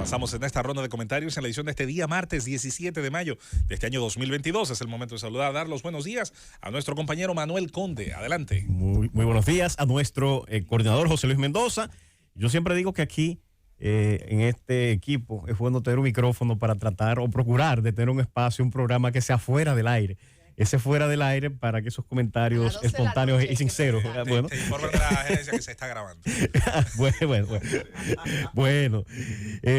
Avanzamos en esta ronda de comentarios en la edición de este día martes 17 de mayo de este año 2022. Es el momento de saludar, dar los buenos días a nuestro compañero Manuel Conde. Adelante. Muy buenos días a nuestro coordinador José Luis Mendoza. Yo siempre digo que aquí en este equipo es bueno tener un micrófono para tratar o procurar de tener un espacio, un programa que sea fuera del aire. Ese fuera del aire para que esos comentarios espontáneos y sinceros. Bueno. Te informan de la gerencia que se está grabando. Bueno,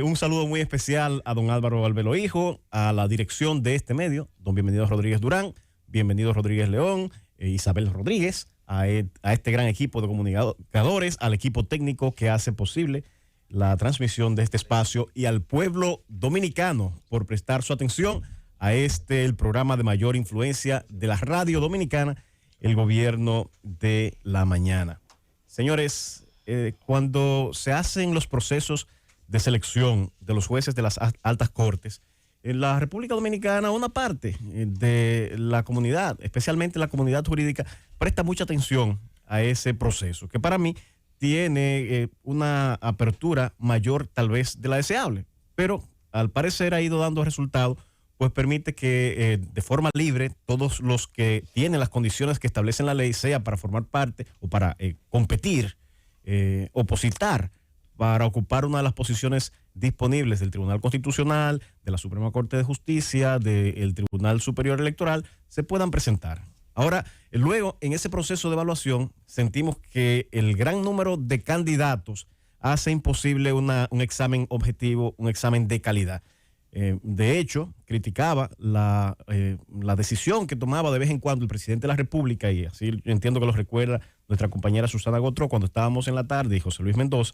un saludo muy especial a don Álvaro Albelo Hijo, a la dirección de este medio, don Bienvenido Rodríguez Durán, Bienvenido Rodríguez León, Isabel Rodríguez, a este gran equipo de comunicadores, al equipo técnico que hace posible la transmisión de este espacio y al pueblo dominicano por prestar su atención a el programa de mayor influencia de la radio dominicana, el gobierno de la mañana. Señores, cuando se hacen los procesos de selección de los jueces de las altas cortes, en la República Dominicana una parte de la comunidad, especialmente la comunidad jurídica, presta mucha atención a ese proceso, que para mí tiene una apertura mayor tal vez de la deseable, pero al parecer ha ido dando resultados, pues permite que de forma libre todos los que tienen las condiciones que establecen la ley, sea para formar parte o para competir, opositar, para ocupar una de las posiciones disponibles del Tribunal Constitucional, de la Suprema Corte de Justicia, del Tribunal Superior Electoral, se puedan presentar. Ahora, luego, en ese proceso de evaluación, sentimos que el gran número de candidatos hace imposible un examen objetivo, un examen de calidad. De hecho, criticaba la decisión que tomaba de vez en cuando el presidente de la República, y así yo entiendo que lo recuerda nuestra compañera Susana Gotró cuando estábamos en la tarde, y José Luis Mendoza,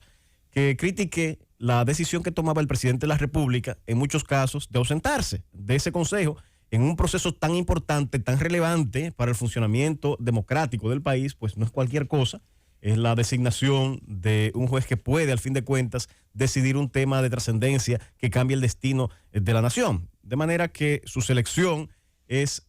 que critiqué la decisión que tomaba el presidente de la República, en muchos casos, de ausentarse de ese consejo en un proceso tan importante, tan relevante para el funcionamiento democrático del país, pues no es cualquier cosa. Es la designación de un juez que puede, al fin de cuentas, decidir un tema de trascendencia que cambie el destino de la nación. De manera que su selección es,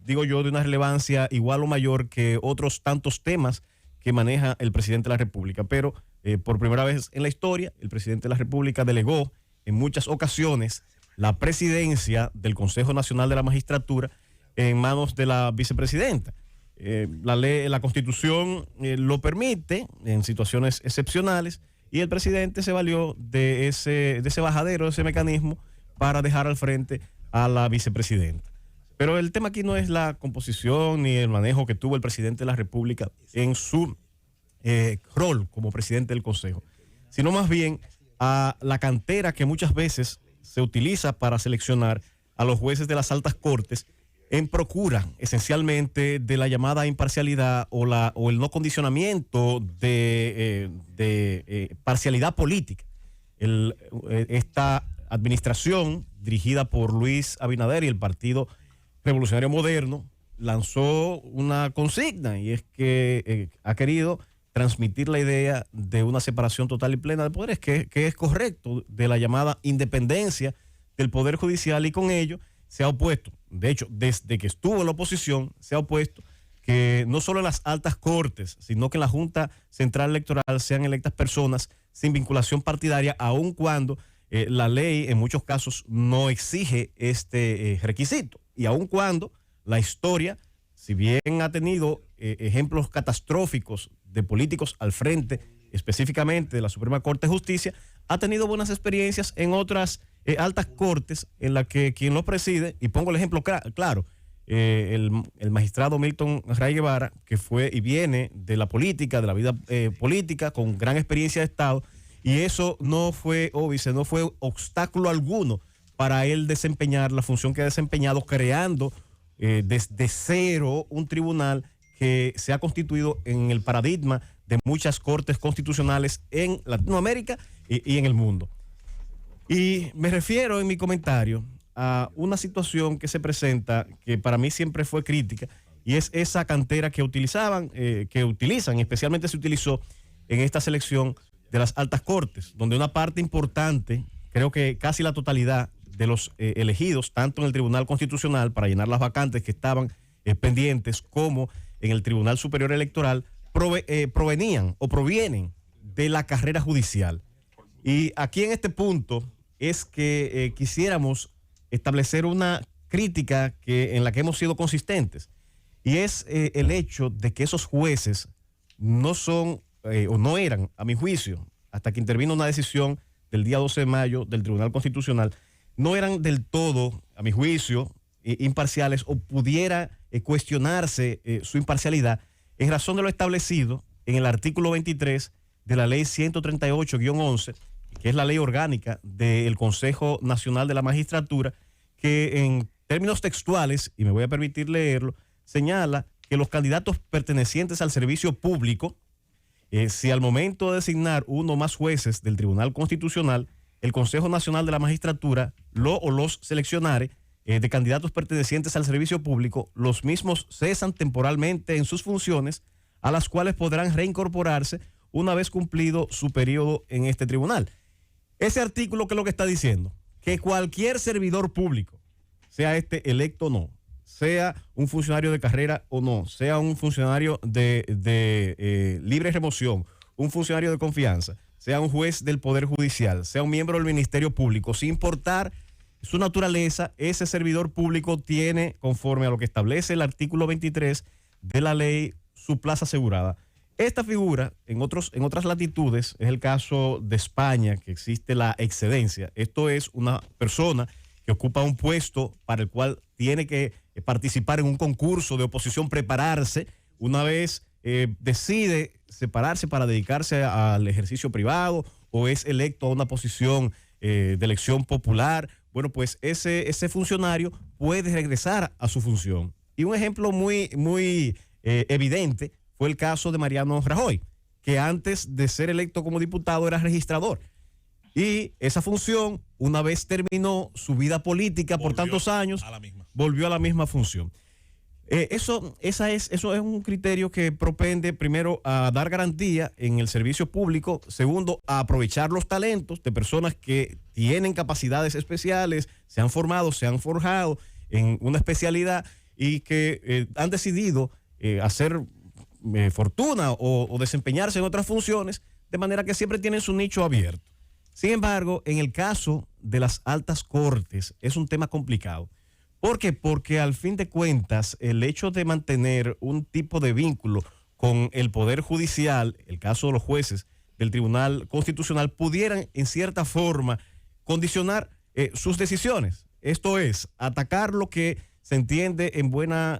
digo yo, de una relevancia igual o mayor que otros tantos temas que maneja el presidente de la República. Pero por primera vez en la historia, el presidente de la República delegó en muchas ocasiones la presidencia del Consejo Nacional de la Magistratura en manos de la vicepresidenta. La Constitución lo permite en situaciones excepcionales y el presidente se valió de ese bajadero, de ese mecanismo para dejar al frente a la vicepresidenta. Pero el tema aquí no es la composición ni el manejo que tuvo el presidente de la República en su rol como presidente del Consejo, sino más bien a la cantera que muchas veces se utiliza para seleccionar a los jueces de las altas cortes en procura esencialmente de la llamada imparcialidad o el no condicionamiento de parcialidad política. Esta administración dirigida por Luis Abinader y el Partido Revolucionario Moderno lanzó una consigna, y es que ha querido transmitir la idea de una separación total y plena de poderes, que es correcto, de la llamada independencia del Poder Judicial, y con ello se ha opuesto, de hecho, desde que estuvo en la oposición, se ha opuesto que no solo en las altas cortes, sino que en la Junta Central Electoral sean electas personas sin vinculación partidaria, aun cuando la ley en muchos casos no exige este requisito, y aun cuando la historia, si bien ha tenido ejemplos catastróficos de políticos al frente, específicamente de la Suprema Corte de Justicia, ha tenido buenas experiencias en otras altas cortes en las que quien lo preside, y pongo el ejemplo claro, el magistrado Milton Ray Guevara, que fue y viene de la política, de la vida política, con gran experiencia de Estado, y eso no fue óbice, no fue obstáculo alguno para él desempeñar la función que ha desempeñado, creando desde cero un tribunal que se ha constituido en el paradigma de muchas cortes constitucionales en Latinoamérica y en el mundo. Y me refiero en mi comentario a una situación que se presenta, que para mí siempre fue crítica, y es esa cantera que utilizan, especialmente se utilizó en esta selección de las altas cortes, donde una parte importante, creo que casi la totalidad de los elegidos, tanto en el Tribunal Constitucional para llenar las vacantes que estaban pendientes, como en el Tribunal Superior Electoral, provienen de la carrera judicial. Y aquí en este punto es que quisiéramos establecer una crítica en la que hemos sido consistentes, y es el hecho de que esos jueces no son o no eran, a mi juicio, hasta que intervino una decisión del día 12 de mayo del Tribunal Constitucional, no eran del todo, a mi juicio, imparciales, o pudiera cuestionarse su imparcialidad en razón de lo establecido en el artículo 23 de la ley 138-11, que es la ley orgánica del Consejo Nacional de la Magistratura, que en términos textuales, y me voy a permitir leerlo, señala que los candidatos pertenecientes al servicio público, si al momento de designar uno o más jueces del Tribunal Constitucional, el Consejo Nacional de la Magistratura los seleccionare de candidatos pertenecientes al servicio público, los mismos cesan temporalmente en sus funciones, a las cuales podrán reincorporarse una vez cumplido su periodo en este tribunal. Ese artículo, ¿qué es lo que está diciendo? Que cualquier servidor público, sea este electo o no, sea un funcionario de carrera o no, sea un funcionario de libre remoción, un funcionario de confianza, sea un juez del Poder Judicial, sea un miembro del Ministerio Público, sin importar su naturaleza, ese servidor público tiene, conforme a lo que establece el artículo 23 de la ley, su plaza asegurada. Esta figura, en otras latitudes, es el caso de España, que existe la excedencia. Esto es una persona que ocupa un puesto para el cual tiene que participar en un concurso de oposición, prepararse. Una vez decide separarse para dedicarse al ejercicio privado o es electo a una posición de elección popular, bueno, pues ese funcionario puede regresar a su función. Y un ejemplo muy evidente fue el caso de Mariano Rajoy, que antes de ser electo como diputado era registrador. Y esa función, una vez terminó su vida política por tantos años, volvió a la misma función. Eso es un criterio que propende, primero, a dar garantía en el servicio público, segundo, a aprovechar los talentos de personas que tienen capacidades especiales, se han formado, se han forjado en una especialidad y que han decidido hacer fortuna o desempeñarse en otras funciones, de manera que siempre tienen su nicho abierto. Sin embargo, en el caso de las altas cortes es un tema complicado. ¿Por qué? Porque al fin de cuentas, el hecho de mantener un tipo de vínculo con el Poder Judicial, el caso de los jueces del Tribunal Constitucional, pudieran en cierta forma condicionar sus decisiones. Esto es, atacar lo que se entiende en buena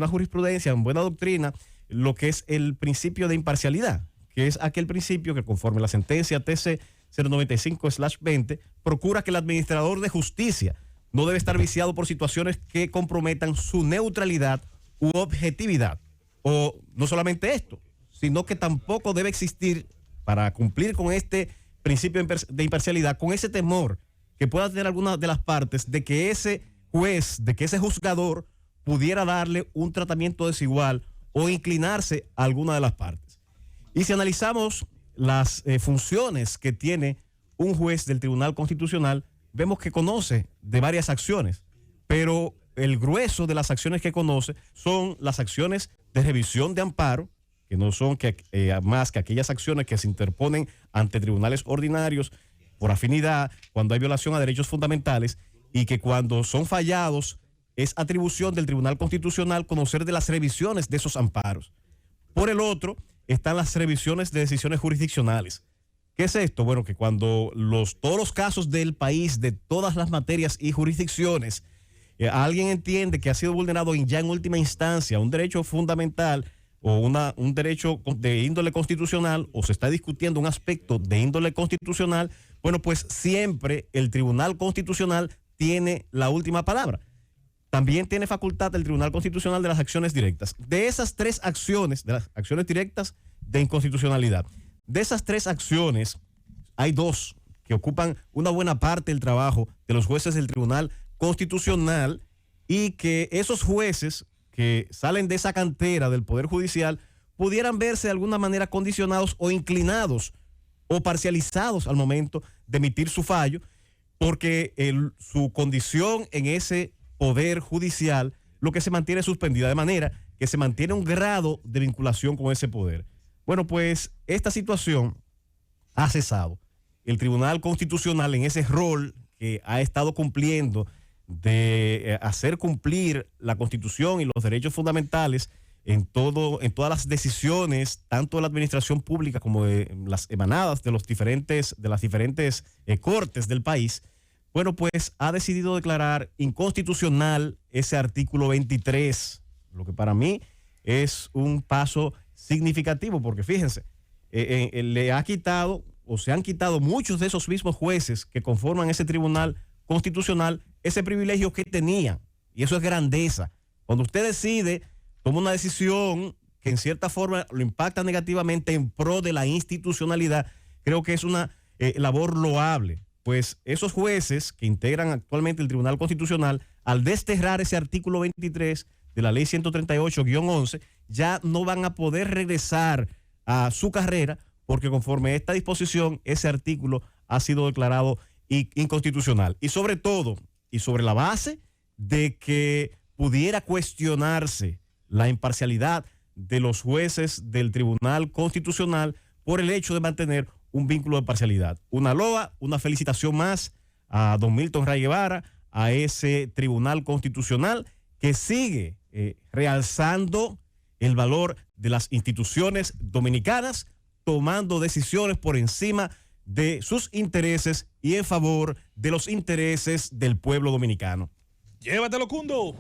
jurisprudencia, en buena doctrina, lo que es el principio de imparcialidad, que es aquel principio que, conforme la sentencia TC 095/20, procura que el administrador de justicia no debe estar viciado por situaciones que comprometan su neutralidad u objetividad. O no solamente esto, sino que tampoco debe existir, para cumplir con este principio de imparcialidad, con ese temor que pueda tener alguna de las partes de que ese juez, de que ese juzgador pudiera darle un tratamiento desigual o inclinarse a alguna de las partes. Y si analizamos las funciones que tiene un juez del Tribunal Constitucional, vemos que conoce de varias acciones, pero el grueso de las acciones que conoce son las acciones de revisión de amparo, que no son más que aquellas acciones que se interponen ante tribunales ordinarios por afinidad, cuando hay violación a derechos fundamentales, y que cuando son fallados es atribución del Tribunal Constitucional conocer de las revisiones de esos amparos. Por el otro, están las revisiones de decisiones jurisdiccionales. ¿Qué es esto? Bueno, que cuando todos los casos del país, de todas las materias y jurisdicciones, alguien entiende que ha sido vulnerado ya en última instancia un derecho fundamental o un derecho de índole constitucional, o se está discutiendo un aspecto de índole constitucional, bueno, pues siempre el Tribunal Constitucional tiene la última palabra. También tiene facultad el Tribunal Constitucional de las acciones directas. De esas tres acciones, de las acciones directas de inconstitucionalidad, de esas tres acciones, hay dos que ocupan una buena parte del trabajo de los jueces del Tribunal Constitucional, y que esos jueces que salen de esa cantera del Poder Judicial pudieran verse de alguna manera condicionados o inclinados o parcializados al momento de emitir su fallo, porque su condición en ese Poder Judicial lo que se mantiene suspendida, de manera que se mantiene un grado de vinculación con ese poder. Bueno, pues esta situación ha cesado. el Tribunal Constitucional en ese rol que ha estado cumpliendo de hacer cumplir la Constitución y los derechos fundamentales en todas las decisiones, tanto de la administración pública como de las emanadas de las diferentes cortes del país, bueno, pues ha decidido declarar inconstitucional ese artículo 23, lo que para mí es un paso significativo, porque fíjense, le ha quitado o se han quitado muchos de esos mismos jueces que conforman ese Tribunal Constitucional ese privilegio que tenían, y eso es grandeza. Cuando usted decide, toma una decisión que en cierta forma lo impacta negativamente en pro de la institucionalidad, creo que es una labor loable, pues esos jueces que integran actualmente el Tribunal Constitucional, al desterrar ese artículo 23 de la ley 138-11, ya no van a poder regresar a su carrera, porque conforme a esta disposición, ese artículo ha sido declarado inconstitucional. Y sobre todo, y sobre la base de que pudiera cuestionarse la imparcialidad de los jueces del Tribunal Constitucional por el hecho de mantener un vínculo de parcialidad. Una loa, una felicitación más a don Milton Ray Guevara, a ese Tribunal Constitucional que sigue realzando el valor de las instituciones dominicanas, tomando decisiones por encima de sus intereses y en favor de los intereses del pueblo dominicano. Llévatelo, Cundo.